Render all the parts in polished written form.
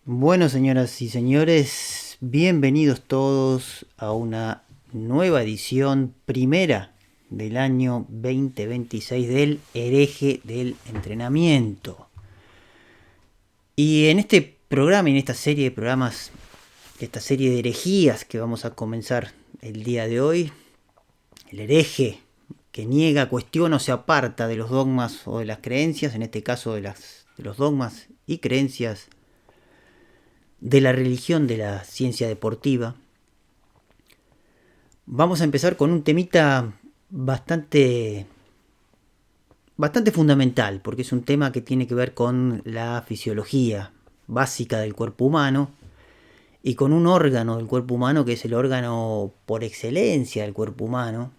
Bueno, señoras y señores, bienvenidos todos a una nueva edición primera del año 2026 del Hereje del Entrenamiento. Y en este programa, en esta serie de programas, esta serie de herejías que vamos a comenzar el día de hoy, el hereje que niega, cuestiona o se aparta de los dogmas o de las creencias, en este caso de los dogmas y creencias de la religión de la ciencia deportiva. Vamos a empezar con un temita bastante fundamental, porque es un tema que tiene que ver con la fisiología básica del cuerpo humano y con un órgano del cuerpo humano que es el órgano por excelencia del cuerpo humano,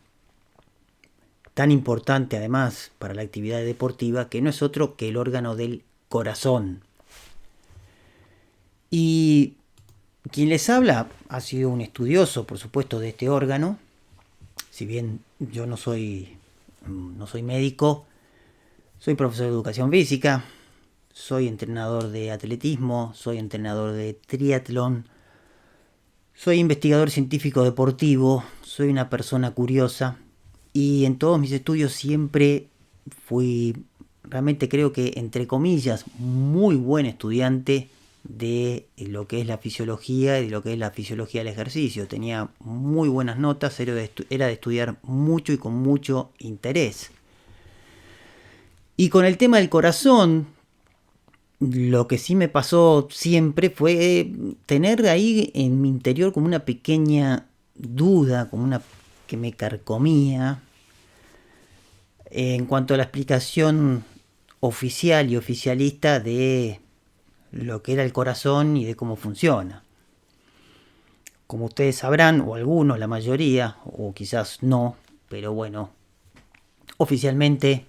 tan importante además para la actividad deportiva, que no es otro que el órgano del corazón. Y quien les habla ha sido un estudioso, por supuesto, de este órgano. Si bien yo no soy médico, soy profesor de educación física, soy entrenador de atletismo, soy entrenador de triatlón, soy investigador científico deportivo, soy una persona curiosa y en todos mis estudios siempre fui, realmente creo que entre comillas, muy buen estudiante de lo que es la fisiología y de lo que es la fisiología del ejercicio. Tenía muy buenas notas, era de estudiar mucho y con mucho interés. Y con el tema del corazón, lo que sí me pasó siempre fue tener ahí en mi interior como una pequeña duda, como una que me carcomía en cuanto a la explicación oficial y oficialista de lo que era el corazón y de cómo funciona. Como ustedes sabrán, o algunos, la mayoría, o quizás no, pero bueno, oficialmente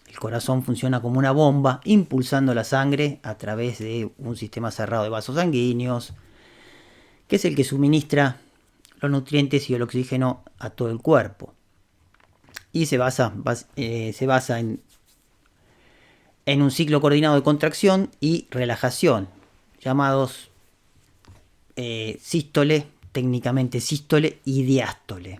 el corazón funciona como una bomba, impulsando la sangre a través de un sistema cerrado de vasos sanguíneos, que es el que suministra los nutrientes y el oxígeno a todo el cuerpo. Y se basa en un ciclo coordinado de contracción y relajación, llamados sístole, técnicamente sístole y diástole.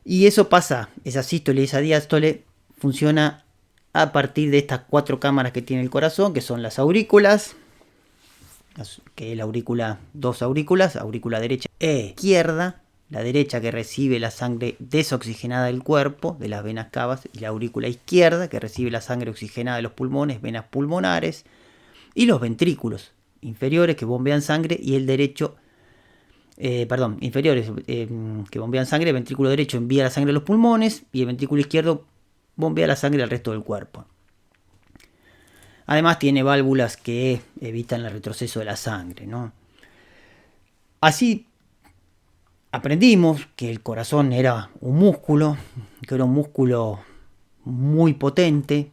Y eso pasa, esa sístole y esa diástole funciona a partir de estas 4 cámaras que tiene el corazón, que son las aurículas, que es la aurícula, 2 aurículas, aurícula derecha e izquierda, la derecha que recibe la sangre desoxigenada del cuerpo, de las venas cavas, y la aurícula izquierda que recibe la sangre oxigenada de los pulmones, venas pulmonares, y los ventrículos inferiores que bombean sangre y el derecho, inferiores que bombean sangre, el ventrículo derecho envía la sangre a los pulmones y el ventrículo izquierdo bombea la sangre al resto del cuerpo. Además tiene válvulas que evitan el retroceso de la sangre, ¿no? Así aprendimos que el corazón era un músculo, que era un músculo muy potente,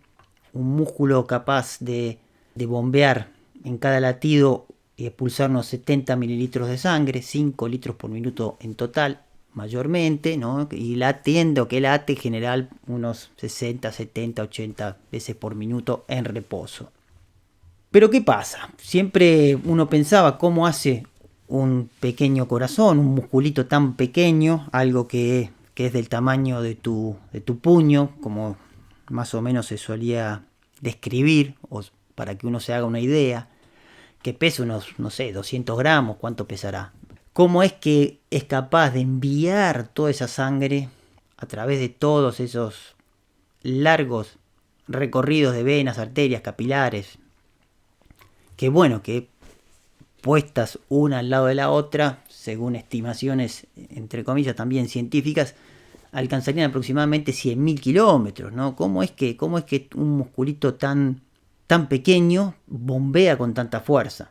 un músculo capaz de bombear en cada latido y expulsar unos 70 mililitros de sangre, 5 litros por minuto en total, mayormente, ¿no? Y latiendo que late en general unos 60, 70, 80 veces por minuto en reposo. Pero ¿qué pasa? Siempre uno pensaba cómo hace un pequeño corazón, un musculito tan pequeño, algo que es del tamaño de tu puño, como más o menos se solía describir, o para que uno se haga una idea, que pesa unos, no sé, 200 gramos, ¿cuánto pesará? ¿Cómo es que es capaz de enviar toda esa sangre a través de todos esos largos recorridos de venas, arterias, capilares? Que bueno, que puestas una al lado de la otra, según estimaciones, entre comillas, también científicas, alcanzarían aproximadamente 100.000 kilómetros, ¿no? ¿Cómo es que un musculito tan pequeño bombea con tanta fuerza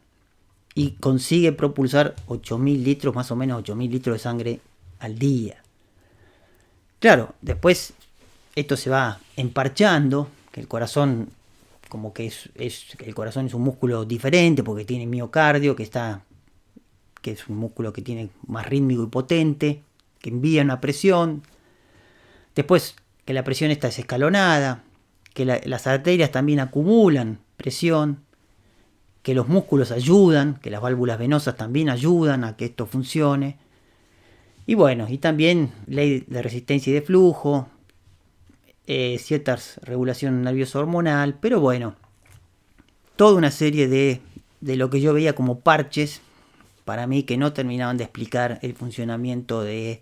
y consigue propulsar 8.000 litros, más o menos 8.000 litros de sangre al día? Claro, después esto se va emparchando, que el corazón, como que el corazón es un músculo diferente porque tiene miocardio, que es un músculo que tiene más rítmico y potente, que envía una presión. Después que la presión esta es escalonada, que las arterias también acumulan presión, que los músculos ayudan, que las válvulas venosas también ayudan a que esto funcione. Y bueno, y también ley de resistencia y de flujo, ciertas regulación nerviosa hormonal, pero bueno, toda una serie de lo que yo veía como parches, para mí que no terminaban de explicar el funcionamiento del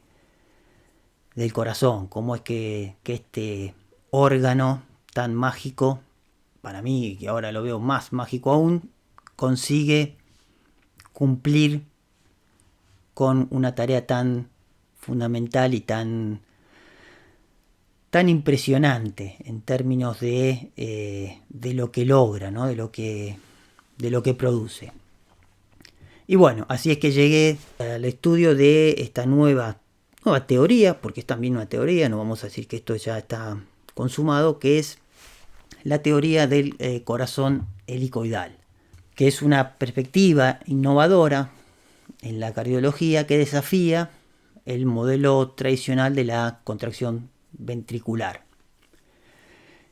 corazón, cómo es que este órgano tan mágico, para mí, que ahora lo veo más mágico aún, consigue cumplir con una tarea tan fundamental y tan impresionante en términos de lo que logra, ¿no? de lo que produce. Y bueno, así es que llegué al estudio de esta nueva teoría, porque es también una teoría, no vamos a decir que esto ya está consumado, que es la teoría del corazón helicoidal, que es una perspectiva innovadora en la cardiología que desafía el modelo tradicional de la contracción ventricular.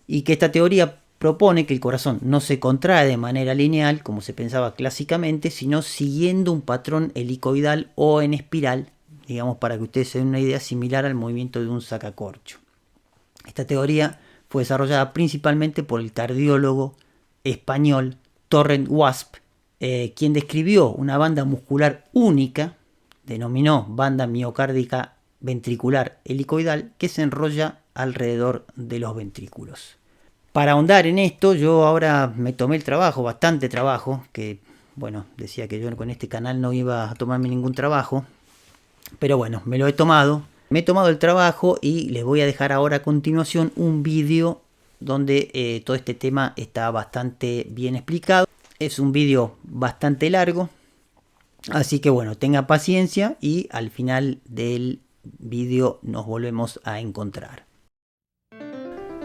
Y que esta teoría propone que el corazón no se contrae de manera lineal, como se pensaba clásicamente, sino siguiendo un patrón helicoidal o en espiral, digamos, para que ustedes se den una idea, similar al movimiento de un sacacorcho. Esta teoría fue desarrollada principalmente por el cardiólogo español Torrent Wasp, quien describió una banda muscular única, denominó banda miocárdica ventricular helicoidal, que se enrolla alrededor de los ventrículos. Para ahondar en esto, yo ahora me tomé el trabajo, bastante trabajo, que bueno, decía que yo con este canal no iba a tomarme ningún trabajo, pero bueno, me lo he tomado. Me he tomado el trabajo y les voy a dejar ahora a continuación un vídeo donde todo este tema está bastante bien explicado. Es un vídeo bastante largo, así que bueno, tenga paciencia y al final del vídeo nos volvemos a encontrar.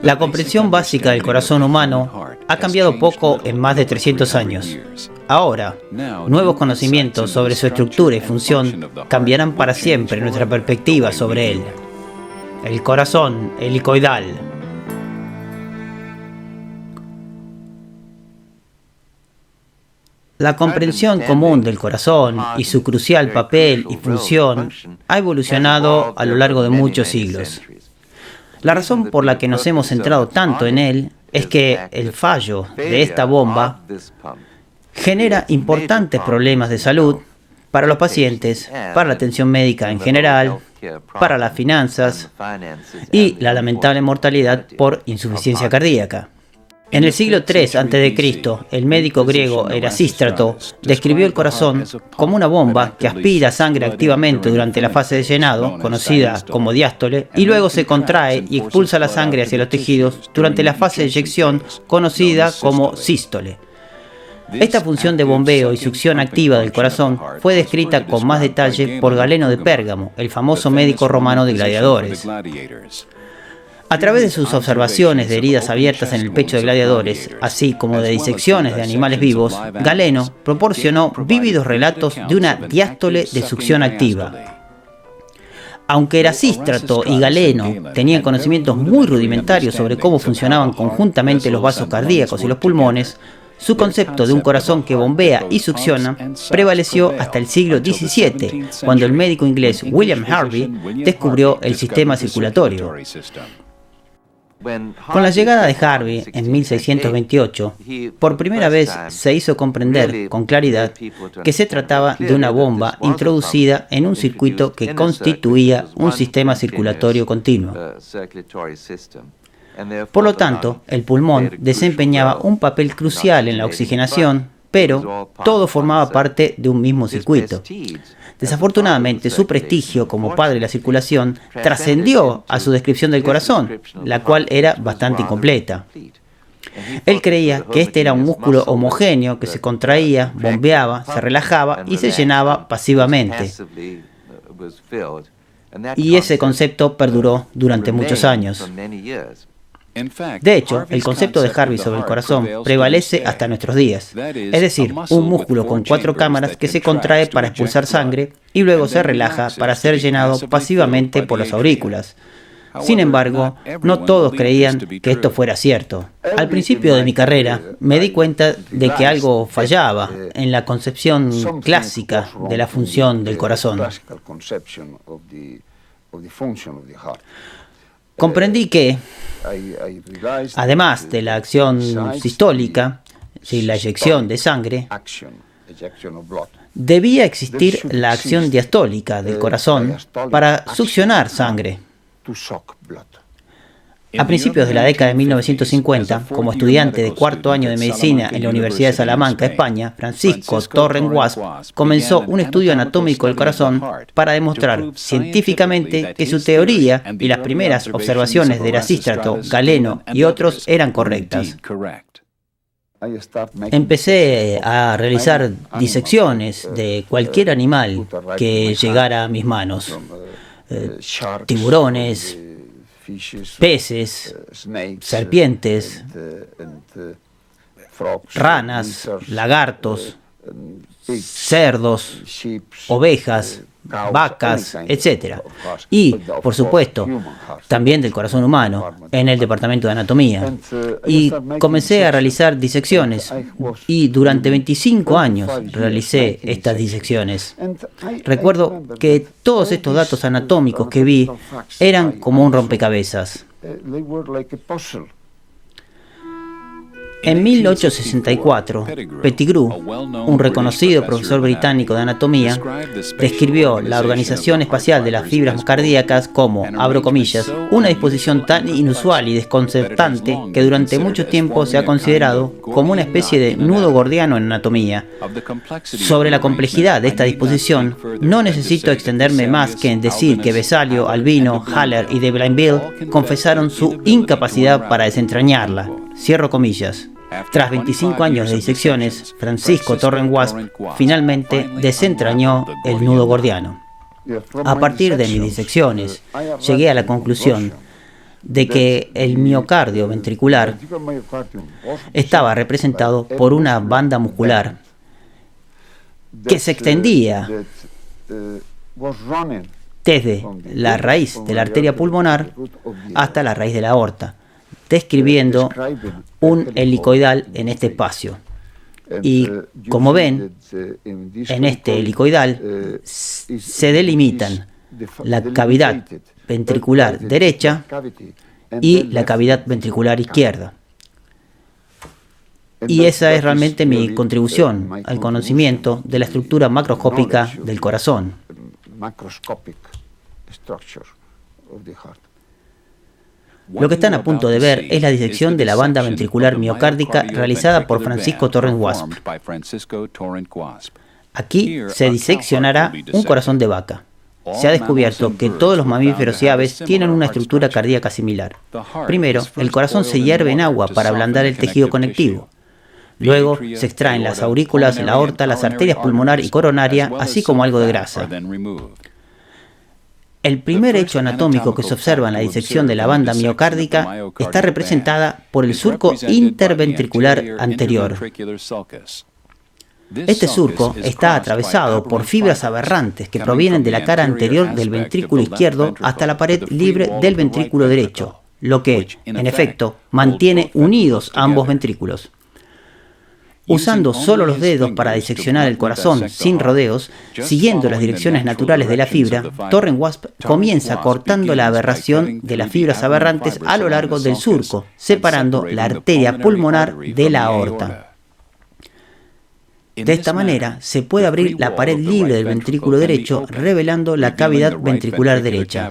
La comprensión básica del corazón humano ha cambiado poco en más de 300 años. Ahora, nuevos conocimientos sobre su estructura y función cambiarán para siempre nuestra perspectiva sobre él. El corazón helicoidal. La comprensión común del corazón y su crucial papel y función ha evolucionado a lo largo de muchos siglos. La razón por la que nos hemos centrado tanto en él es que el fallo de esta bomba genera importantes problemas de salud para los pacientes, para la atención médica en general, para las finanzas y la lamentable mortalidad por insuficiencia cardíaca. En el siglo III a.C., el médico griego Erasístrato describió el corazón como una bomba que aspira sangre activamente durante la fase de llenado, conocida como diástole, y luego se contrae y expulsa la sangre hacia los tejidos durante la fase de eyección, conocida como sístole. Esta función de bombeo y succión activa del corazón fue descrita con más detalle por Galeno de Pérgamo, el famoso médico romano de gladiadores. A través de sus observaciones de heridas abiertas en el pecho de gladiadores, así como de disecciones de animales vivos, Galeno proporcionó vívidos relatos de una diástole de succión activa. Aunque Erasístrato y Galeno tenían conocimientos muy rudimentarios sobre cómo funcionaban conjuntamente los vasos cardíacos y los pulmones, su concepto de un corazón que bombea y succiona prevaleció hasta el siglo XVII, cuando el médico inglés William Harvey descubrió el sistema circulatorio. Con la llegada de Harvey en 1628, por primera vez se hizo comprender con claridad que se trataba de una bomba introducida en un circuito que constituía un sistema circulatorio continuo. Por lo tanto, el pulmón desempeñaba un papel crucial en la oxigenación, pero todo formaba parte de un mismo circuito. Desafortunadamente, su prestigio como padre de la circulación trascendió a su descripción del corazón, la cual era bastante incompleta. Él creía que este era un músculo homogéneo que se contraía, bombeaba, se relajaba y se llenaba pasivamente. Y ese concepto perduró durante muchos años. De hecho, el concepto de Harvey sobre el corazón prevalece hasta nuestros días, es decir, un músculo con 4 cámaras que se contrae para expulsar sangre y luego se relaja para ser llenado pasivamente por las aurículas. Sin embargo, no todos creían que esto fuera cierto. Al principio de mi carrera me di cuenta de que algo fallaba en la concepción clásica de la función del corazón. Comprendí que, además de la acción sistólica, la eyección de sangre, debía existir la acción diastólica del corazón para succionar sangre. A principios de la década de 1950, como estudiante de cuarto año de medicina en la Universidad de Salamanca, España, Francisco Torren Wasp comenzó un estudio anatómico del corazón para demostrar científicamente que su teoría y las primeras observaciones de Erasístrato, Galeno y otros eran correctas. Empecé a realizar disecciones de cualquier animal que llegara a mis manos. Tiburones, peces, serpientes, ranas, lagartos, cerdos, ovejas, vacas, etc. Y, por supuesto, también del corazón humano, en el departamento de anatomía. Y comencé a realizar disecciones, y durante 25 años realicé estas disecciones. Recuerdo que todos estos datos anatómicos que vi eran como un rompecabezas. En 1864, Pettigrew, un reconocido profesor británico de anatomía, describió la organización espacial de las fibras cardíacas como, abro comillas, una disposición tan inusual y desconcertante que durante mucho tiempo se ha considerado como una especie de nudo gordiano en anatomía. Sobre la complejidad de esta disposición, no necesito extenderme más que en decir que Vesalio, Albino, Haller y de Blainville confesaron su incapacidad para desentrañarla. Cierro comillas. Tras 25 años de disecciones, Francisco Torren Wasp finalmente desentrañó el nudo gordiano. A partir de mis disecciones, llegué a la conclusión de que el miocardio ventricular estaba representado por una banda muscular que se extendía desde la raíz de la arteria pulmonar hasta la raíz de la aorta, describiendo un helicoidal en este espacio. Y como ven, en este helicoidal se delimitan la cavidad ventricular derecha y la cavidad ventricular izquierda. Y esa es realmente mi contribución al conocimiento de la estructura macroscópica del corazón. Lo que están a punto de ver es la disección de la banda ventricular miocárdica realizada por Francisco Torren Wasp. Aquí se diseccionará un corazón de vaca. Se ha descubierto que todos los mamíferos y aves tienen una estructura cardíaca similar. Primero, el corazón se hierve en agua para ablandar el tejido conectivo. Luego se extraen las aurículas, la aorta, las arterias pulmonar y coronaria, así como algo de grasa. El primer hecho anatómico que se observa en la disección de la banda miocárdica está representada por el surco interventricular anterior. Este surco está atravesado por fibras aberrantes que provienen de la cara anterior del ventrículo izquierdo hasta la pared libre del ventrículo derecho, lo que, en efecto, mantiene unidos ambos ventrículos. Usando solo los dedos para diseccionar el corazón sin rodeos, siguiendo las direcciones naturales de la fibra, Torren Wasp comienza cortando la aberración de las fibras aberrantes a lo largo del surco, separando la arteria pulmonar de la aorta. De esta manera, se puede abrir la pared libre del ventrículo derecho, revelando la cavidad ventricular derecha.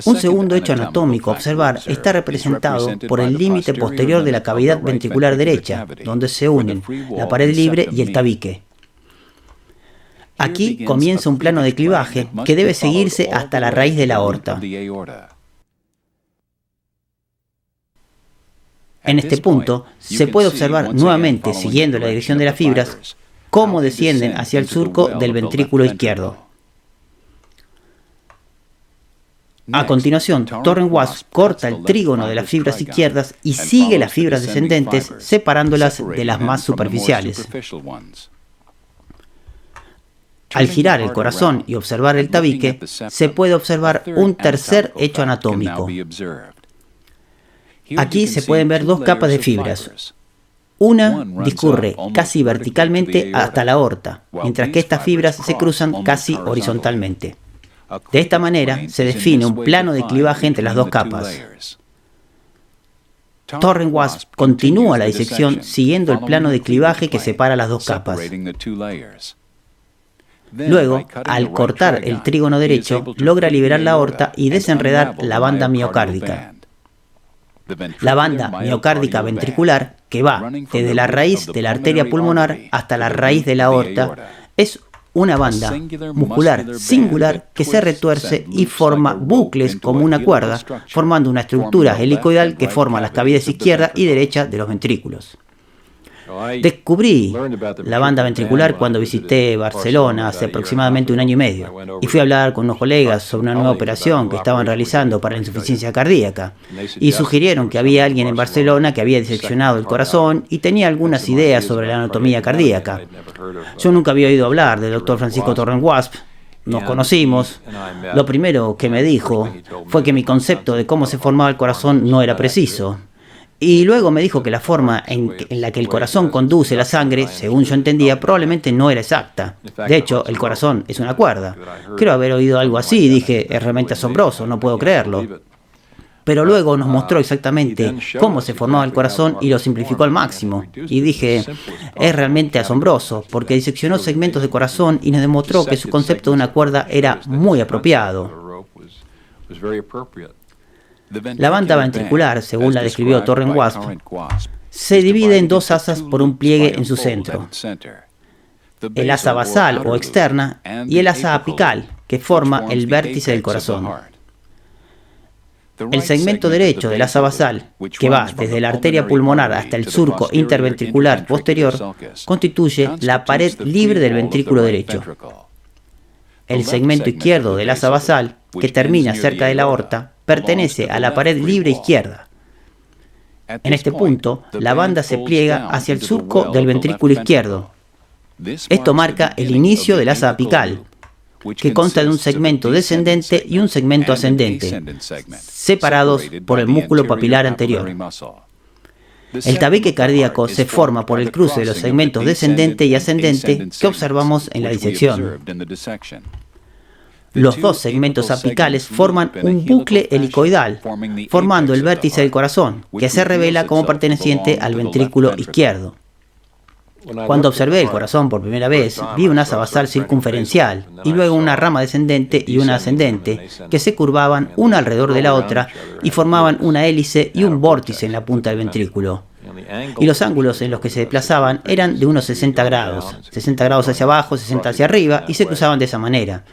Un segundo hecho anatómico a observar está representado por el límite posterior de la cavidad ventricular derecha, donde se unen la pared libre y el tabique. Aquí comienza un plano de clivaje que debe seguirse hasta la raíz de la aorta. En este punto, se puede observar nuevamente, siguiendo la dirección de las fibras, cómo descienden hacia el surco del ventrículo izquierdo. A continuación, Torren Wasp corta el trígono de las fibras izquierdas y sigue las fibras descendentes, separándolas de las más superficiales. Al girar el corazón y observar el tabique, se puede observar un tercer hecho anatómico. Aquí se pueden ver dos capas de fibras. Una discurre casi verticalmente hasta la aorta, mientras que estas fibras se cruzan casi horizontalmente. De esta manera se define un plano de clivaje entre las dos capas. Torren-Wasp continúa la disección siguiendo el plano de clivaje que separa las dos capas. Luego, al cortar el trígono derecho, logra liberar la aorta y desenredar la banda miocárdica. La banda miocárdica ventricular, que va desde la raíz de la arteria pulmonar hasta la raíz de la aorta, es una banda muscular singular que se retuerce y forma bucles como una cuerda, formando una estructura helicoidal que forma las cavidades izquierda y derecha de los ventrículos. Descubrí la banda ventricular cuando visité Barcelona hace aproximadamente un año y medio y fui a hablar con unos colegas sobre una nueva operación que estaban realizando para la insuficiencia cardíaca y sugirieron que había alguien en Barcelona que había diseccionado el corazón y tenía algunas ideas sobre la anatomía cardíaca. Yo nunca había oído hablar del Dr. Francisco Torren-Wasp. Nos conocimos. Lo primero que me dijo fue que mi concepto de cómo se formaba el corazón no era preciso. Y luego me dijo que la forma en la que el corazón conduce la sangre, según yo entendía, probablemente no era exacta. De hecho, el corazón es una cuerda. Creo haber oído algo así y dije, es realmente asombroso, no puedo creerlo. Pero luego nos mostró exactamente cómo se formaba el corazón y lo simplificó al máximo. Y dije, es realmente asombroso, porque diseccionó segmentos de corazón y nos demostró que su concepto de una cuerda era muy apropiado. La banda ventricular, según la describió Torren-Wasp, se divide en dos asas por un pliegue en su centro. El asa basal o externa y el asa apical, que forma el vértice del corazón. El segmento derecho del asa basal, que va desde la arteria pulmonar hasta el surco interventricular posterior, constituye la pared libre del ventrículo derecho. El segmento izquierdo del asa basal, que termina cerca de la aorta, pertenece a la pared libre izquierda. En este punto, la banda se pliega hacia el surco del ventrículo izquierdo. Esto marca el inicio del asa apical, que consta de un segmento descendente y un segmento ascendente, separados por el músculo papilar anterior. El tabique cardíaco se forma por el cruce de los segmentos descendente y ascendente que observamos en la disección. Los dos segmentos apicales forman un bucle helicoidal, formando el vértice del corazón, que se revela como perteneciente al ventrículo izquierdo. Cuando observé el corazón por primera vez, vi un asa basal circunferencial y luego una rama descendente y una ascendente que se curvaban una alrededor de la otra y formaban una hélice y un vórtice en la punta del ventrículo. Y los ángulos en los que se desplazaban eran de unos 60 grados hacia abajo, 60 hacia arriba, y se cruzaban de esa manera.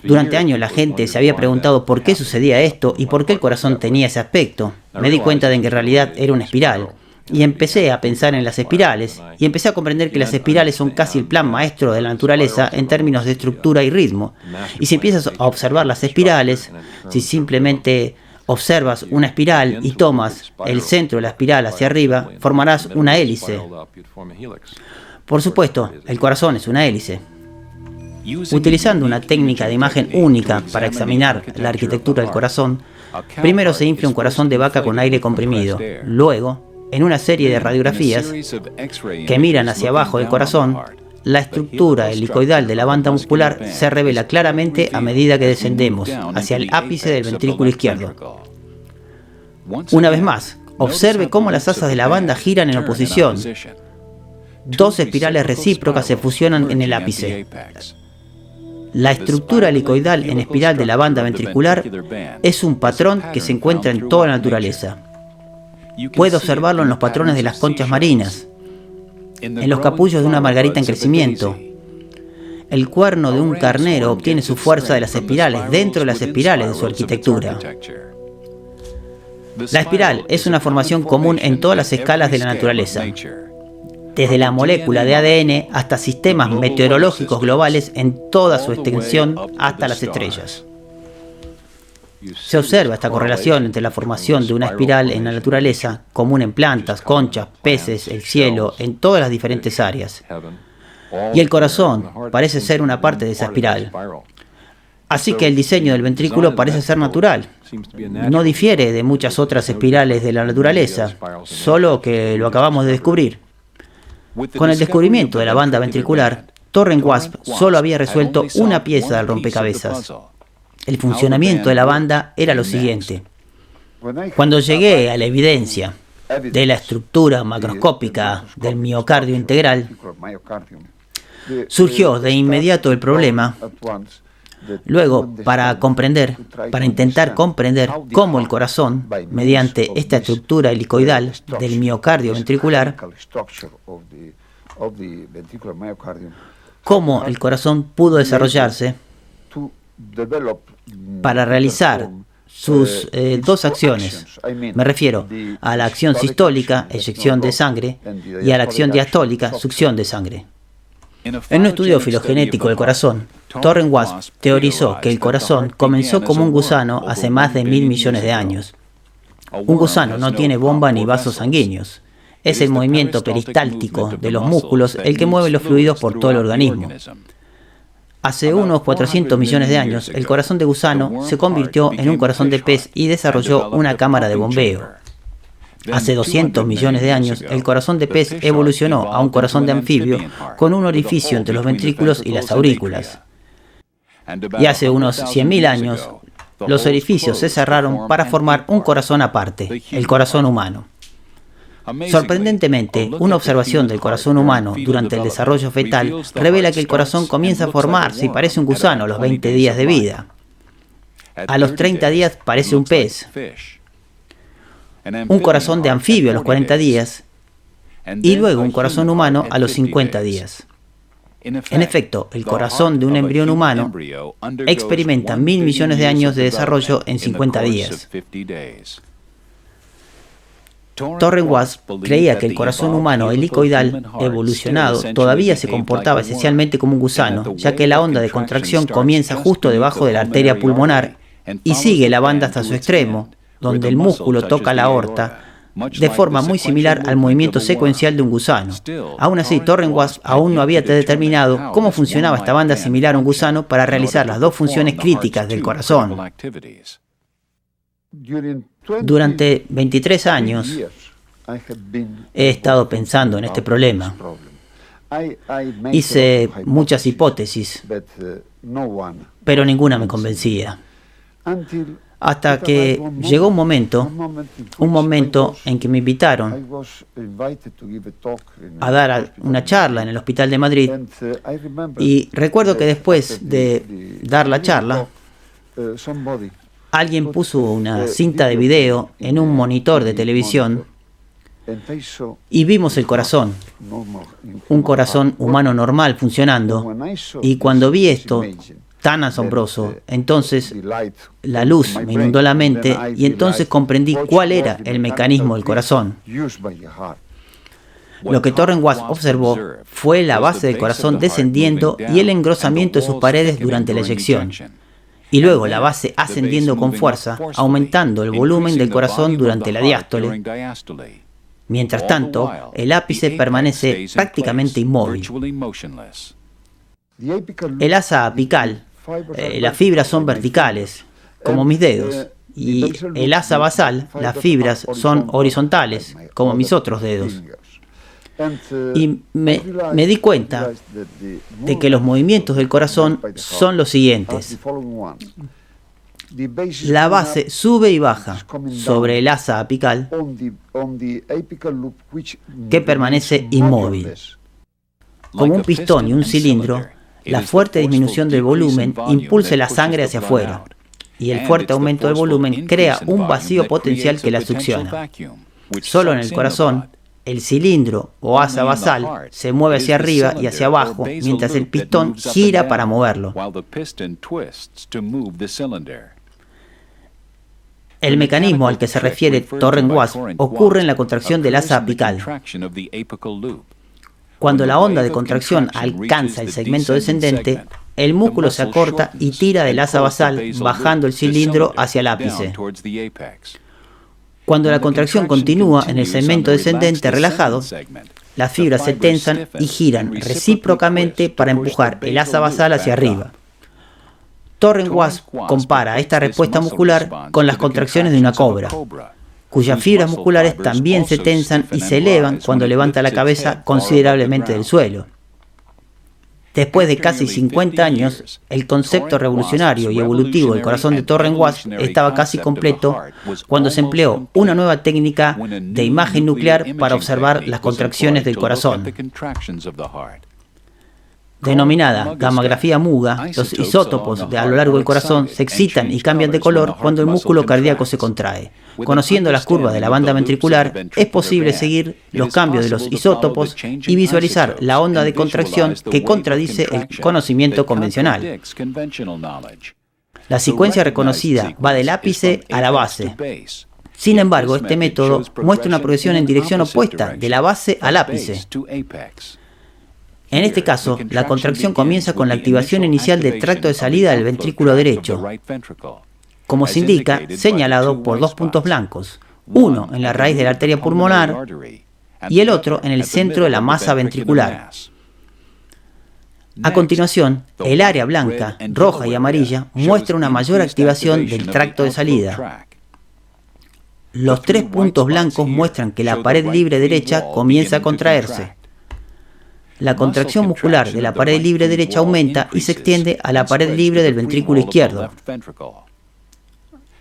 Durante años la gente se había preguntado por qué sucedía esto y por qué el corazón tenía ese aspecto. Me di cuenta de que en realidad era una espiral. Y empecé a pensar en las espirales, y empecé a comprender que las espirales son casi el plan maestro de la naturaleza en términos de estructura y ritmo. Y si empiezas a observar las espirales, si simplemente observas una espiral y tomas el centro de la espiral hacia arriba, formarás una hélice. Por supuesto, el corazón es una hélice. Utilizando una técnica de imagen única para examinar la arquitectura del corazón, primero se infla un corazón de vaca con aire comprimido. Luego, en una serie de radiografías que miran hacia abajo del corazón, la estructura helicoidal de la banda muscular se revela claramente a medida que descendemos hacia el ápice del ventrículo izquierdo. Una vez más, observe cómo las asas de la banda giran en oposición. Dos espirales recíprocas se fusionan en el ápice. La estructura helicoidal en espiral de la banda ventricular es un patrón que se encuentra en toda la naturaleza. Puede observarlo en los patrones de las conchas marinas, en los capullos de una margarita en crecimiento. El cuerno de un carnero obtiene su fuerza de las espirales dentro de las espirales de su arquitectura. La espiral es una formación común en todas las escalas de la naturaleza, desde la molécula de ADN hasta sistemas meteorológicos globales en toda su extensión hasta las estrellas. Se observa esta correlación entre la formación de una espiral en la naturaleza, común en plantas, conchas, peces, el cielo, en todas las diferentes áreas. y el corazón parece ser una parte de esa espiral. Así que el diseño del ventrículo parece ser natural. No difiere de muchas otras espirales de la naturaleza, solo que lo acabamos de descubrir. Con el descubrimiento de la banda ventricular, Torren Wasp solo había resuelto una pieza del rompecabezas. El funcionamiento de la banda era lo siguiente. Cuando llegué a la evidencia de la estructura macroscópica del miocardio integral, surgió de inmediato el problema. Luego, para intentar comprender cómo el corazón, mediante esta estructura helicoidal del miocardio ventricular, cómo el corazón pudo desarrollarse para realizar sus dos acciones. Me refiero a la acción sistólica, eyección de sangre, y a la acción diastólica, succión de sangre. En un estudio filogenético del corazón, Torren Wasp teorizó que el corazón comenzó como un gusano hace más de 1000 millones de años. Un gusano no tiene bomba ni vasos sanguíneos. Es el movimiento peristáltico de los músculos el que mueve los fluidos por todo el organismo. Hace unos 400 millones de años, el corazón de gusano se convirtió en un corazón de pez y desarrolló una cámara de bombeo. Hace 200 millones de años, el corazón de pez evolucionó a un corazón de anfibio con un orificio entre los ventrículos y las aurículas. Y hace unos 100.000 años, los orificios se cerraron para formar un corazón aparte, el corazón humano. Sorprendentemente, una observación del corazón humano durante el desarrollo fetal revela que el corazón comienza a formarse y parece un gusano a los 20 días de vida. A los 30 días parece un pez. Un corazón de anfibio a los 40 días y luego un corazón humano a los 50 días. En efecto, el corazón de un embrión humano experimenta 1000 millones de años de desarrollo en 50 días. Torren Wasp creía que el corazón humano helicoidal evolucionado todavía se comportaba esencialmente como un gusano, ya que la onda de contracción comienza justo debajo de la arteria pulmonar y sigue la banda hasta su extremo, donde el músculo toca la aorta, de forma muy similar al movimiento secuencial de un gusano. Aún así, Torren Wasp aún no había determinado cómo funcionaba esta banda similar a un gusano para realizar las dos funciones críticas del corazón. Durante 23 años he estado pensando en este problema. Hice muchas hipótesis, pero ninguna me convencía. Hasta que llegó un momento en que me invitaron a dar una charla en el Hospital de Madrid, y recuerdo que después de dar la charla, alguien puso una cinta de video en un monitor de televisión y vimos el corazón, un corazón humano normal funcionando, y cuando vi esto tan asombroso, entonces la luz me inundó la mente y entonces comprendí cuál era el mecanismo del corazón. Lo que Torren Wasp observó fue la base del corazón descendiendo y el engrosamiento de sus paredes durante la eyección, y luego la base ascendiendo con fuerza, aumentando el volumen del corazón durante la diástole. Mientras tanto, el ápice permanece prácticamente inmóvil. El asa apical, las fibras son verticales, como mis dedos, y el asa basal, las fibras son horizontales, como mis otros dedos. Y me di cuenta de que los movimientos del corazón son los siguientes. La base sube y baja sobre el asa apical, que permanece inmóvil. Como un pistón y un cilindro, la fuerte disminución del volumen impulsa la sangre hacia afuera, y el fuerte aumento del volumen crea un vacío potencial que la succiona. Solo en el corazón, el cilindro o asa basal se mueve hacia arriba y hacia abajo, mientras el pistón gira para moverlo. El mecanismo al que se refiere Torren Wasp ocurre en la contracción del asa apical. Cuando la onda de contracción alcanza el segmento descendente, el músculo se acorta y tira del asa basal, bajando el cilindro hacia el ápice. Cuando la contracción continúa en el segmento descendente relajado, las fibras se tensan y giran recíprocamente para empujar el asa basal hacia arriba. Torren-Wasp compara esta respuesta muscular con las contracciones de una cobra, cuyas fibras musculares también se tensan y se elevan cuando levanta la cabeza considerablemente del suelo. Después de casi 50 años, el concepto revolucionario y evolutivo del corazón de Torren-Wasp estaba casi completo cuando se empleó una nueva técnica de imagen nuclear para observar las contracciones del corazón. Denominada gammagrafía Muga, los isótopos a lo largo del corazón se excitan y cambian de color cuando el músculo cardíaco se contrae. Conociendo las curvas de la banda ventricular, es posible seguir los cambios de los isótopos y visualizar la onda de contracción que contradice el conocimiento convencional. La secuencia reconocida va del ápice a la base. Sin embargo, este método muestra una progresión en dirección opuesta, de la base al ápice. En este caso, la contracción comienza con la activación inicial del tracto de salida del ventrículo derecho, como se indica, señalado por dos puntos blancos, uno en la raíz de la arteria pulmonar y el otro en el centro de la masa ventricular. A continuación, el área blanca, roja y amarilla muestra una mayor activación del tracto de salida. Los tres puntos blancos muestran que la pared libre derecha comienza a contraerse. La contracción muscular de la pared libre derecha aumenta y se extiende a la pared libre del ventrículo izquierdo.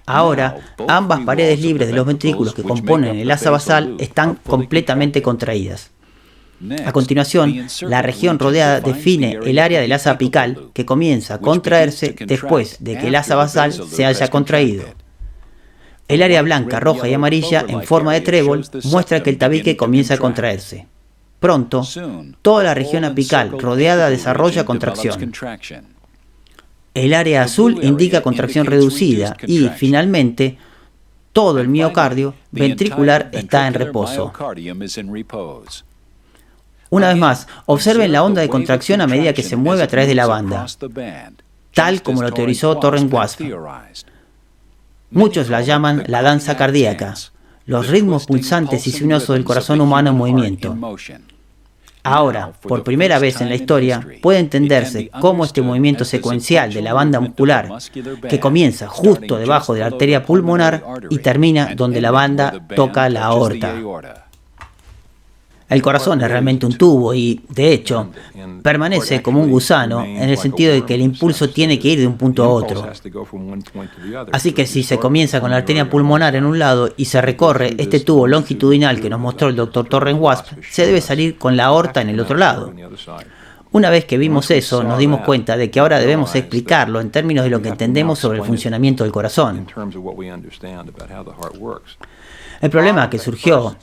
Ahora, ambas paredes libres de los ventrículos que componen el asa basal están completamente contraídas. A continuación, la región rodeada define el área del asa apical, que comienza a contraerse después de que el asa basal se haya contraído. El área blanca, roja y amarilla en forma de trébol muestra que el tabique comienza a contraerse. Pronto, toda la región apical rodeada desarrolla contracción. El área azul indica contracción reducida y, finalmente, todo el miocardio ventricular está en reposo. Una vez más, observen la onda de contracción a medida que se mueve a través de la banda, tal como lo teorizó Torren-Wasp. Muchos la llaman la danza cardíaca, los ritmos pulsantes y sinuosos del corazón humano en movimiento. Ahora, por primera vez en la historia, puede entenderse cómo este movimiento secuencial de la banda muscular, que comienza justo debajo de la arteria pulmonar y termina donde la banda toca la aorta. El corazón es realmente un tubo y, de hecho, permanece como un gusano en el sentido de que el impulso tiene que ir de un punto a otro. Así que si se comienza con la arteria pulmonar en un lado y se recorre este tubo longitudinal que nos mostró el Dr. Torren-Wasp, se debe salir con la aorta en el otro lado. Una vez que vimos eso, nos dimos cuenta de que ahora debemos explicarlo en términos de lo que entendemos sobre el funcionamiento del corazón. El problema que surgió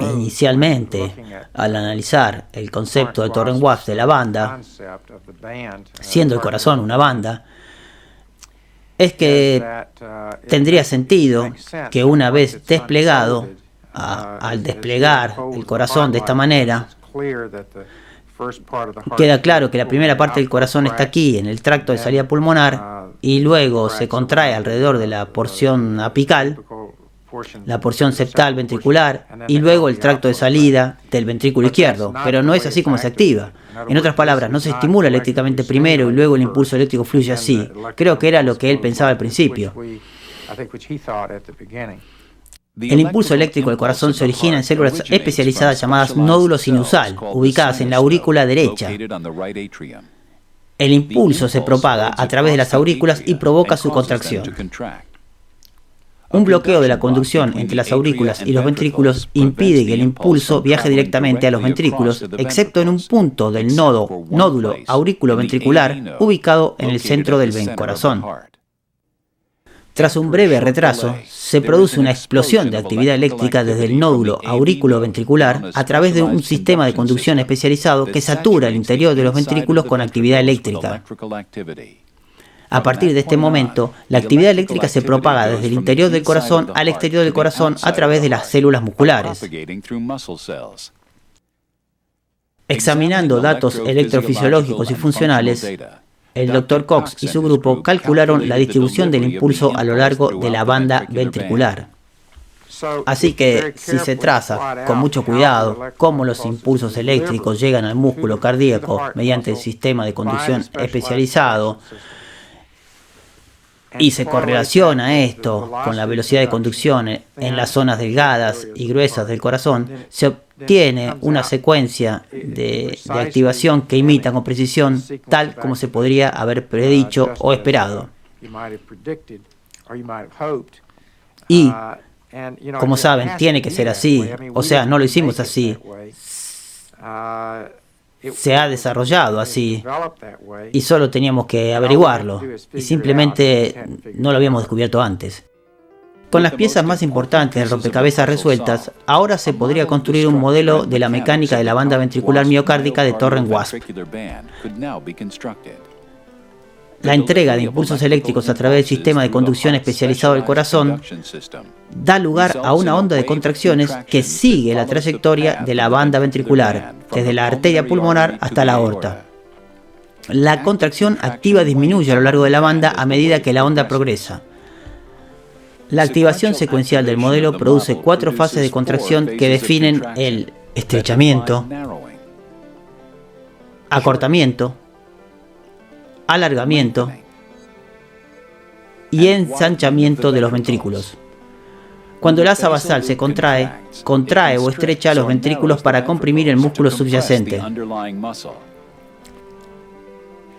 inicialmente al analizar el concepto de Torren-Wasp de la banda, siendo el corazón una banda, es que tendría sentido que una vez desplegado, al desplegar el corazón de esta manera, queda claro que la primera parte del corazón está aquí, en el tracto de salida pulmonar, y luego se contrae alrededor de la porción apical, la porción septal ventricular y luego el tracto de salida del ventrículo izquierdo, pero no es así como se activa. En otras palabras, no se estimula eléctricamente primero y luego el impulso eléctrico fluye así. Creo que era lo que él pensaba al principio. El impulso eléctrico del corazón se origina en células especializadas llamadas nódulos sinusal, ubicadas en la aurícula derecha. El impulso se propaga a través de las aurículas y provoca su contracción. Un bloqueo de la conducción entre las aurículas y los ventrículos impide que el impulso viaje directamente a los ventrículos, excepto en un punto del nódulo aurículo-ventricular ubicado en el centro del corazón. Tras un breve retraso, se produce una explosión de actividad eléctrica desde el nódulo aurículo-ventricular a través de un sistema de conducción especializado que satura el interior de los ventrículos con actividad eléctrica. A partir de este momento, la actividad eléctrica se propaga desde el interior del corazón al exterior del corazón a través de las células musculares. Examinando datos electrofisiológicos y funcionales, el Dr. Cox y su grupo calcularon la distribución del impulso a lo largo de la banda ventricular. Así que si se traza con mucho cuidado cómo los impulsos eléctricos llegan al músculo cardíaco mediante el sistema de conducción especializado, y se correlaciona esto con la velocidad de conducción en las zonas delgadas y gruesas del corazón, se obtiene una secuencia de activación que imita con precisión tal como se podría haber predicho o esperado. Y, como saben, tiene que ser así. O sea, no lo hicimos así. Se ha desarrollado así y solo teníamos que averiguarlo y simplemente no lo habíamos descubierto antes. Con las piezas más importantes del rompecabezas resueltas, ahora se podría construir un modelo de la mecánica de la banda ventricular miocárdica de Thorne-Wasp. La entrega de impulsos eléctricos a través del sistema de conducción especializado del corazón da lugar a una onda de contracciones que sigue la trayectoria de la banda ventricular, desde la arteria pulmonar hasta la aorta. La contracción activa disminuye a lo largo de la banda a medida que la onda progresa. La activación secuencial del modelo produce 4 fases de contracción que definen el estrechamiento, acortamiento, alargamiento y ensanchamiento de los ventrículos. Cuando el asa basal se contrae o estrecha los ventrículos para comprimir el músculo subyacente.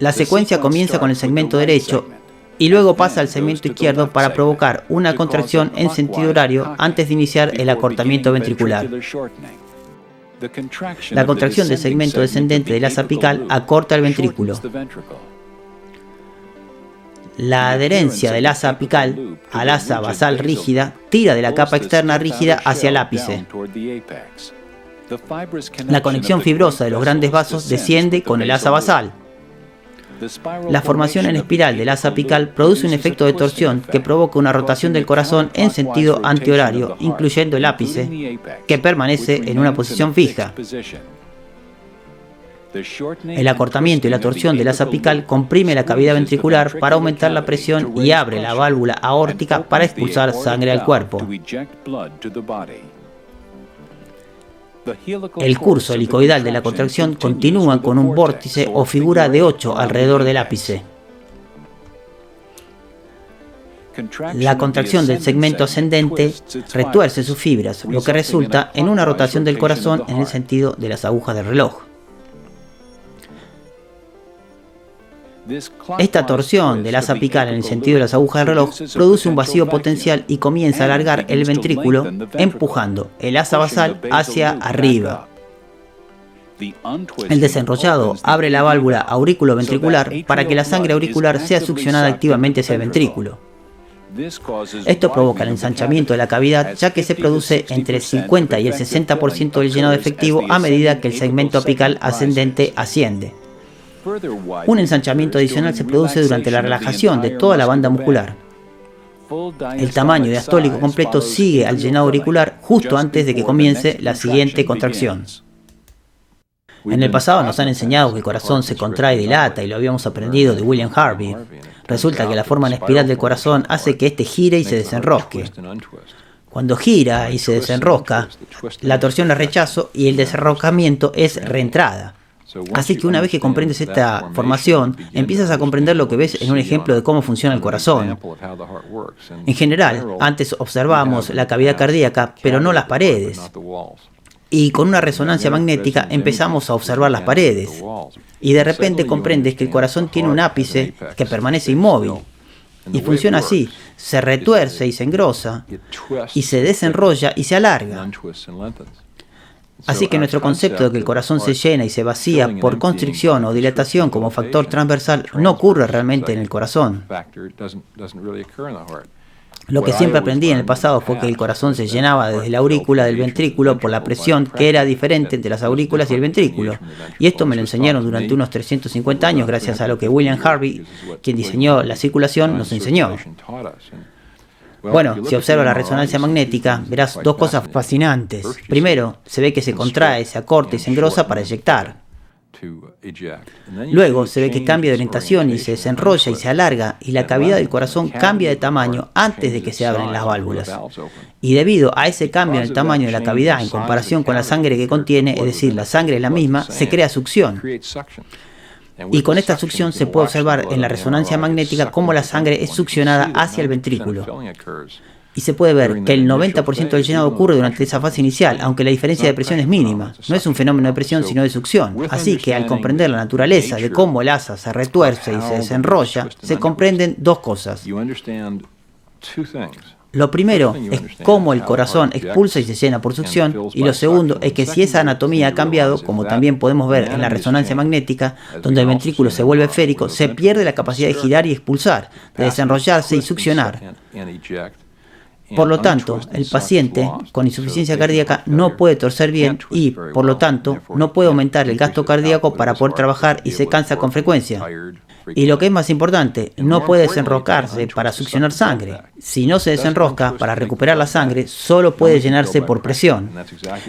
La secuencia comienza con el segmento derecho y luego pasa al segmento izquierdo para provocar una contracción en sentido horario antes de iniciar el acortamiento ventricular. La contracción del segmento descendente del asa apical acorta el ventrículo. La adherencia del asa apical al asa basal rígida tira de la capa externa rígida hacia el ápice. La conexión fibrosa de los grandes vasos desciende con el asa basal. La formación en espiral del asa apical produce un efecto de torsión que provoca una rotación del corazón en sentido antihorario, incluyendo el ápice, que permanece en una posición fija. El acortamiento y la torsión del asa apical comprime la cavidad ventricular para aumentar la presión y abre la válvula aórtica para expulsar sangre al cuerpo. El curso helicoidal de la contracción continúa con un vórtice o figura de 8 alrededor del ápice. La contracción del segmento ascendente retuerce sus fibras, lo que resulta en una rotación del corazón en el sentido de las agujas del reloj. Esta torsión del asa apical en el sentido de las agujas del reloj produce un vacío potencial y comienza a alargar el ventrículo, empujando el asa basal hacia arriba. El desenrollado abre la válvula aurículo-ventricular para que la sangre auricular sea succionada activamente hacia el ventrículo. Esto provoca el ensanchamiento de la cavidad, ya que se produce entre el 50 y el 60% del llenado efectivo a medida que el segmento apical ascendente asciende. Un ensanchamiento adicional se produce durante la relajación de toda la banda muscular. El tamaño diastólico completo sigue al llenado auricular justo antes de que comience la siguiente contracción. En el pasado nos han enseñado que el corazón se contrae y dilata, y lo habíamos aprendido de William Harvey. Resulta que la forma en espiral del corazón hace que éste gire y se desenrosque. Cuando gira y se desenrosca, la torsión es rechazo y el desenroscamiento es reentrada. Así que una vez que comprendes esta formación, empiezas a comprender lo que ves en un ejemplo de cómo funciona el corazón. En general, antes observábamos la cavidad cardíaca, pero no las paredes. Y con una resonancia magnética empezamos a observar las paredes. Y de repente comprendes que el corazón tiene un ápice que permanece inmóvil. Y funciona así, se retuerce y se engrosa, y se desenrolla y se alarga. Así que nuestro concepto de que el corazón se llena y se vacía por constricción o dilatación como factor transversal no ocurre realmente en el corazón. Lo que siempre aprendí en el pasado fue que el corazón se llenaba desde la aurícula del ventrículo por la presión que era diferente entre las aurículas y el ventrículo. Y esto me lo enseñaron durante unos 350 años gracias a lo que William Harvey, quien diseñó la circulación, nos enseñó. Bueno, si observas la resonancia magnética, verás dos cosas fascinantes. Primero, se ve que se contrae, se acorta y se engrosa para eyectar. Luego se ve que cambia de orientación y se desenrolla y se alarga, y la cavidad del corazón cambia de tamaño antes de que se abran las válvulas. Y debido a ese cambio en el tamaño de la cavidad en comparación con la sangre que contiene, es decir, la sangre es la misma, se crea succión. Y con esta succión se puede observar en la resonancia magnética cómo la sangre es succionada hacia el ventrículo. Y se puede ver que el 90% del llenado ocurre durante esa fase inicial, aunque la diferencia de presión es mínima. No es un fenómeno de presión, sino de succión. Así que al comprender la naturaleza de cómo el asa se retuerce y se desenrolla, se comprenden dos cosas. Lo primero es cómo el corazón expulsa y se llena por succión, y lo segundo es que si esa anatomía ha cambiado, como también podemos ver en la resonancia magnética, donde el ventrículo se vuelve esférico, se pierde la capacidad de girar y expulsar, de desenrollarse y succionar. Por lo tanto, el paciente con insuficiencia cardíaca no puede torcer bien y, por lo tanto, no puede aumentar el gasto cardíaco para poder trabajar y se cansa con frecuencia. Y lo que es más importante, no puede desenroscarse para succionar sangre. Si no se desenrosca para recuperar la sangre, solo puede llenarse por presión.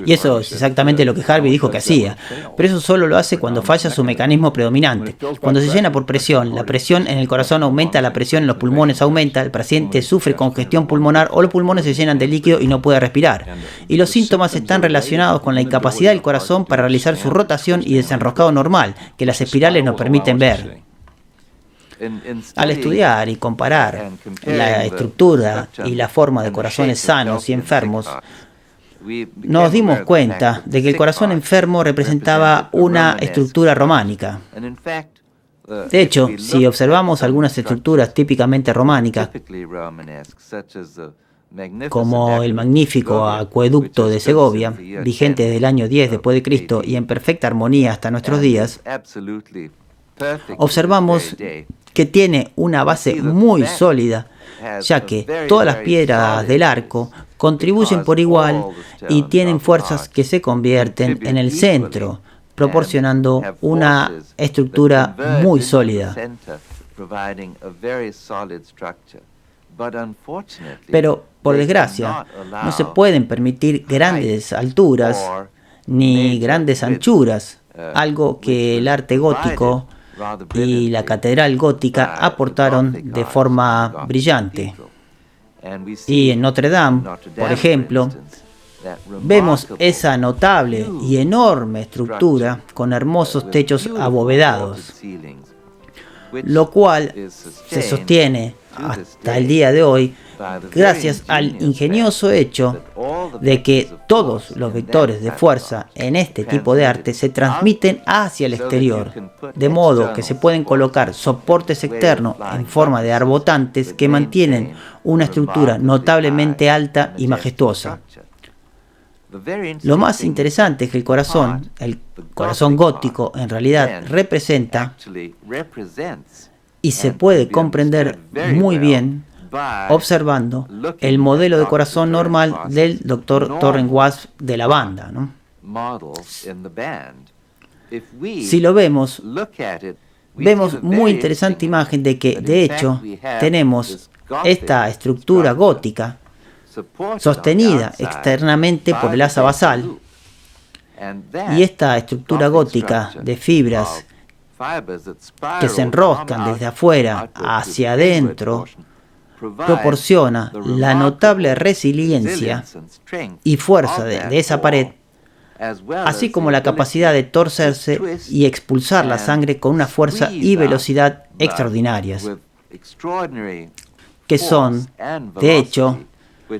Y eso es exactamente lo que Harvey dijo que hacía. Pero eso solo lo hace cuando falla su mecanismo predominante. Cuando se llena por presión, la presión en el corazón aumenta, la presión en los pulmones aumenta, el paciente sufre congestión pulmonar o los pulmones se llenan de líquido y no puede respirar. Y los síntomas están relacionados con la incapacidad del corazón para realizar su rotación y desenroscado normal, que las espirales nos permiten ver. Al estudiar y comparar la estructura y la forma de corazones sanos y enfermos, nos dimos cuenta de que el corazón enfermo representaba una estructura románica. De hecho, si observamos algunas estructuras típicamente románicas, como el magnífico acueducto de Segovia, vigente desde el año 10 después de Cristo y en perfecta armonía hasta nuestros días, observamos que tiene una base muy sólida, ya que todas las piedras del arco contribuyen por igual y tienen fuerzas que se convierten en el centro, proporcionando una estructura muy sólida. Pero, por desgracia, no se pueden permitir grandes alturas ni grandes anchuras, algo que el arte gótico y la catedral gótica aportaron de forma brillante. Y en Notre Dame, por ejemplo, vemos esa notable y enorme estructura con hermosos techos abovedados, lo cual se sostiene hasta el día de hoy gracias al ingenioso hecho de que todos los vectores de fuerza en este tipo de arte se transmiten hacia el exterior, de modo que se pueden colocar soportes externos en forma de arbotantes que mantienen una estructura notablemente alta y majestuosa. Lo más interesante es que el corazón gótico, en realidad representa y se puede comprender muy bien observando el modelo de corazón normal del Dr. Torren Wasp de la banda, ¿no? Si lo vemos, vemos muy interesante imagen de que, de hecho, tenemos esta estructura gótica sostenida externamente por el asa basal, y esta estructura gótica de fibras que se enroscan desde afuera hacia adentro proporciona la notable resiliencia y fuerza de esa pared, así como la capacidad de torcerse y expulsar la sangre con una fuerza y velocidad extraordinarias, que son, de hecho,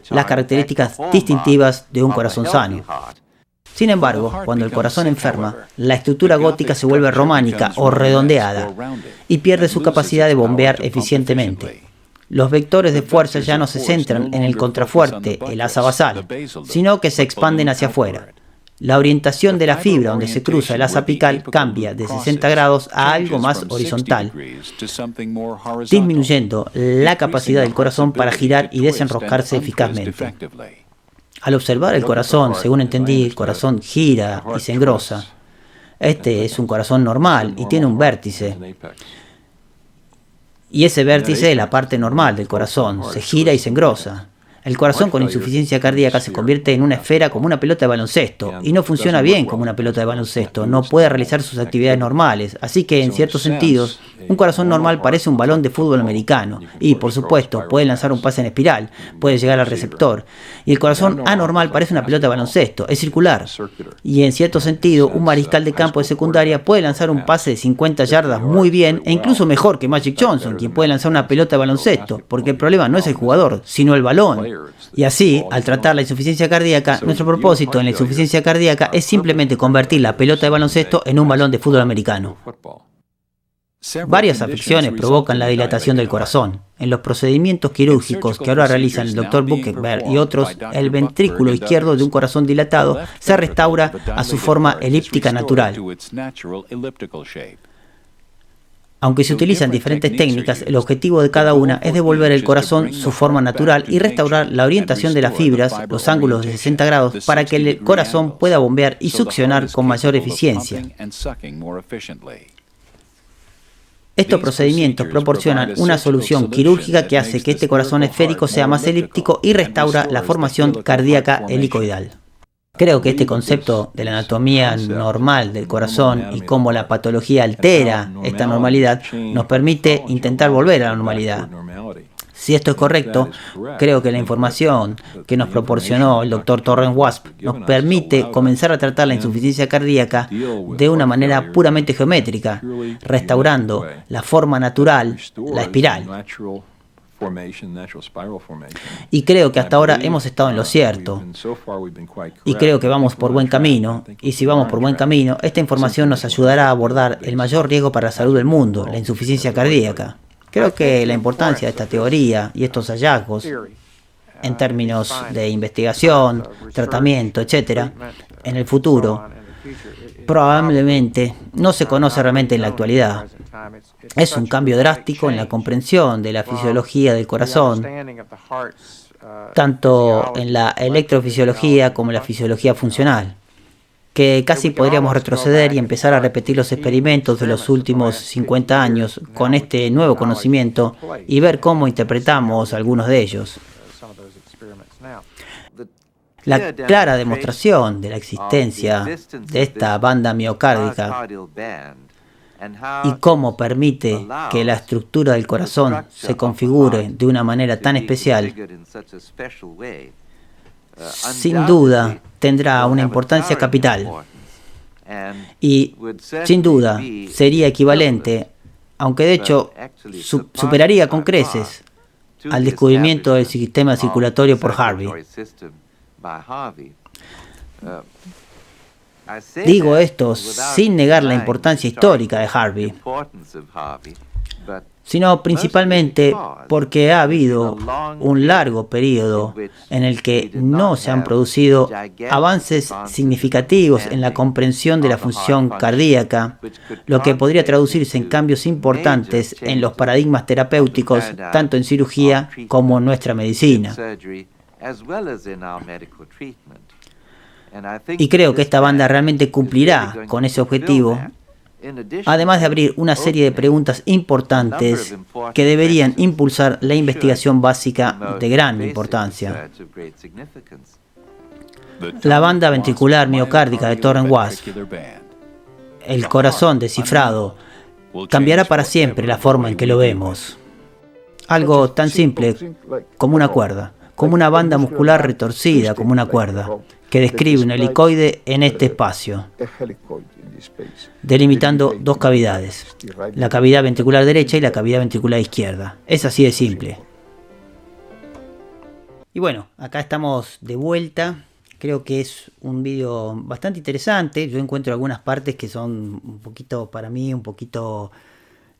las características distintivas de un corazón sano. Sin embargo, cuando el corazón enferma, la estructura gótica se vuelve románica o redondeada y pierde su capacidad de bombear eficientemente. Los vectores de fuerza ya no se centran en el contrafuerte, el asa basal, sino que se expanden hacia afuera. La orientación de la fibra donde se cruza el asa apical cambia de 60 grados a algo más horizontal, disminuyendo la capacidad del corazón para girar y desenroscarse eficazmente. Al observar el corazón, según entendí, el corazón gira y se engrosa. Este es un corazón normal y tiene un vértice. Y ese vértice es la parte normal del corazón, se gira y se engrosa. El corazón con insuficiencia cardíaca se convierte en una esfera como una pelota de baloncesto y no funciona bien como una pelota de baloncesto, no puede realizar sus actividades normales, así que en ciertos sentidos un corazón normal parece un balón de fútbol americano y, por supuesto, puede lanzar un pase en espiral, puede llegar al receptor, y el corazón anormal parece una pelota de baloncesto, es circular, y en cierto sentido un mariscal de campo de secundaria puede lanzar un pase de 50 yardas muy bien e incluso mejor que Magic Johnson, quien puede lanzar una pelota de baloncesto, porque el problema no es el jugador, sino el balón. Y así, al tratar la insuficiencia cardíaca, nuestro propósito en la insuficiencia cardíaca es simplemente convertir la pelota de baloncesto en un balón de fútbol americano. Varias afecciones provocan la dilatación del corazón. En los procedimientos quirúrgicos que ahora realizan el Dr. Buckenberg y otros, el ventrículo izquierdo de un corazón dilatado se restaura a su forma elíptica natural. Aunque se utilizan diferentes técnicas, el objetivo de cada una es devolver al corazón su forma natural y restaurar la orientación de las fibras, los ángulos de 60 grados, para que el corazón pueda bombear y succionar con mayor eficiencia. Estos procedimientos proporcionan una solución quirúrgica que hace que este corazón esférico sea más elíptico y restaura la formación cardíaca helicoidal. Creo que este concepto de la anatomía normal del corazón y cómo la patología altera esta normalidad nos permite intentar volver a la normalidad. Si esto es correcto, creo que la información que nos proporcionó el Dr. Torren Wasp nos permite comenzar a tratar la insuficiencia cardíaca de una manera puramente geométrica, restaurando la forma natural, la espiral. Y creo que hasta ahora hemos estado en lo cierto. Y creo que vamos por buen camino. Y si vamos por buen camino, esta información nos ayudará a abordar el mayor riesgo para la salud del mundo, la insuficiencia cardíaca. Creo que la importancia de esta teoría y estos hallazgos, en términos de investigación, tratamiento, etc., en el futuro, probablemente no se conoce realmente en la actualidad. Es un cambio drástico en la comprensión de la fisiología del corazón, tanto en la electrofisiología como en la fisiología funcional, que casi podríamos retroceder y empezar a repetir los experimentos de los últimos 50 años con este nuevo conocimiento y ver cómo interpretamos algunos de ellos. La clara demostración de la existencia de esta banda miocárdica y cómo permite que la estructura del corazón se configure de una manera tan especial, sin duda tendrá una importancia capital y sin duda sería equivalente, aunque de hecho superaría con creces al descubrimiento del sistema circulatorio por Harvey. Digo esto sin negar la importancia histórica de Harvey, sino principalmente porque ha habido un largo periodo en el que no se han producido avances significativos en la comprensión de la función cardíaca, lo que podría traducirse en cambios importantes en los paradigmas terapéuticos, tanto en cirugía como en nuestra medicina. Y creo que esta banda realmente cumplirá con ese objetivo, además de abrir una serie de preguntas importantes que deberían impulsar la investigación básica de gran importancia. La banda ventricular miocárdica de Torren Wasp, el corazón descifrado, cambiará para siempre la forma en que lo vemos. Algo tan simple como una cuerda, como una banda muscular retorcida como una cuerda, que describe un helicoide en este espacio, delimitando dos cavidades, la cavidad ventricular derecha y la cavidad ventricular izquierda. Es así de simple. Y bueno, acá estamos de vuelta. Creo que es un vídeo bastante interesante. Yo encuentro algunas partes que son un poquito, para mí, un poquito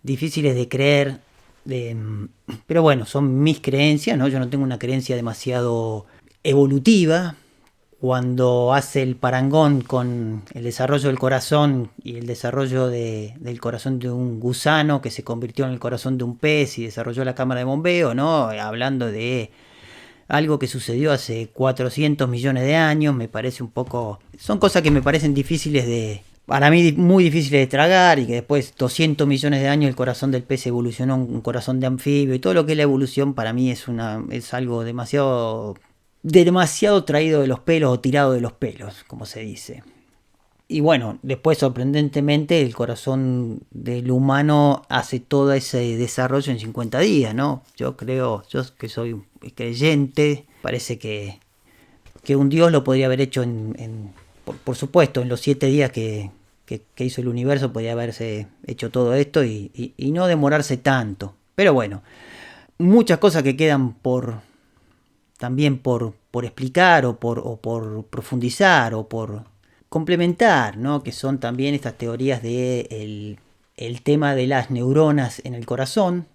difíciles de creer. Pero bueno, son mis creencias, ¿no? Yo no tengo una creencia demasiado evolutiva. Cuando hace el parangón con el desarrollo del corazón y el desarrollo del corazón de un gusano que se convirtió en el corazón de un pez y desarrolló la cámara de bombeo, ¿no? Hablando de algo que sucedió hace 400 millones de años, me parece un poco... Son cosas que me parecen difíciles para mí muy difíciles de tragar y que después 200 millones de años el corazón del pez evolucionó a un corazón de anfibio y todo lo que es la evolución para mí es algo demasiado traído de los pelos o tirado de los pelos, como se dice. Y bueno, después sorprendentemente el corazón del humano hace todo ese desarrollo en 50 días, ¿no? Yo que soy creyente, parece que un Dios lo podría haber hecho por supuesto, en los 7 días que hizo el universo podría haberse hecho todo esto y no demorarse tanto. Pero bueno, muchas cosas que quedan también por explicar o por profundizar o por complementar, ¿no? Que son también estas teorías de el tema de las neuronas en el corazón.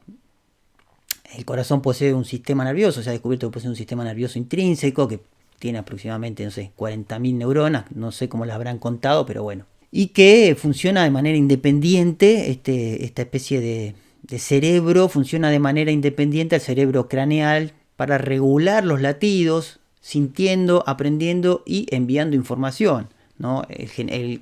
El corazón posee un sistema nervioso, se ha descubierto que posee un sistema nervioso intrínseco que tiene aproximadamente, no sé, 40.000 neuronas, no sé cómo las habrán contado, pero bueno. Y que funciona de manera independiente, esta especie de cerebro funciona de manera independiente al cerebro craneal para regular los latidos, sintiendo, aprendiendo y enviando información, ¿no?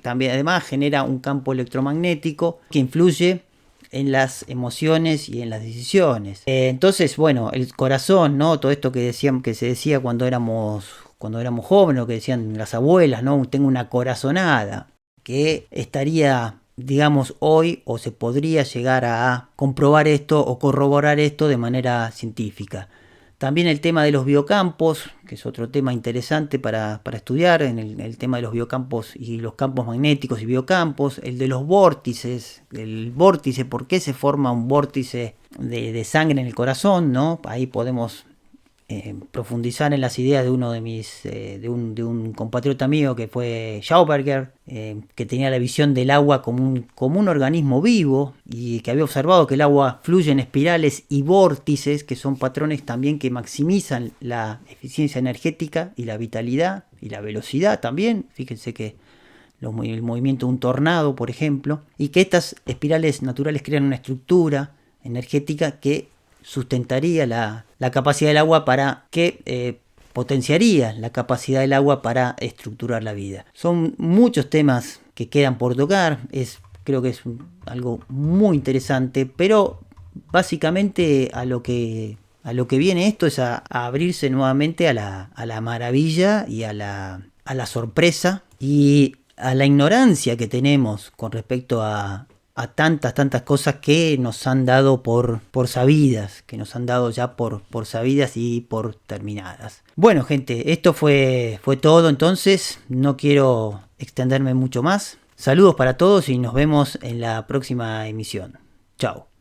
También además genera un campo electromagnético que influye en las emociones y en las decisiones. Entonces, bueno, el corazón, ¿no? Todo esto que se decía cuando éramos jóvenes, lo que decían las abuelas, ¿no? Tengo una corazonada, que estaría, digamos, hoy o se podría llegar a comprobar esto o corroborar esto de manera científica. También el tema de los biocampos, que es otro tema interesante para estudiar, en el tema de los biocampos y los campos magnéticos y biocampos, el de los vórtices, el vórtice, por qué se forma un vórtice de sangre en el corazón, ¿no? Ahí podemos profundizar en las ideas de uno de de un compatriota mío que fue Schauberger, que tenía la visión del agua como un organismo vivo y que había observado que el agua fluye en espirales y vórtices, que son patrones también que maximizan la eficiencia energética y la vitalidad y la velocidad también. Fíjense que el movimiento de un tornado, por ejemplo, y que estas espirales naturales crean una estructura energética que sustentaría la capacidad del agua potenciaría la capacidad del agua para estructurar la vida. Son muchos temas que quedan por tocar, creo que es algo muy interesante, pero básicamente a lo que viene esto es a abrirse nuevamente a la maravilla y a la sorpresa y a la ignorancia que tenemos con respecto a tantas cosas que nos han dado por sabidas, que nos han dado ya por sabidas y por terminadas. Bueno, gente, esto fue todo entonces, no quiero extenderme mucho más. Saludos para todos y nos vemos en la próxima emisión. Chao.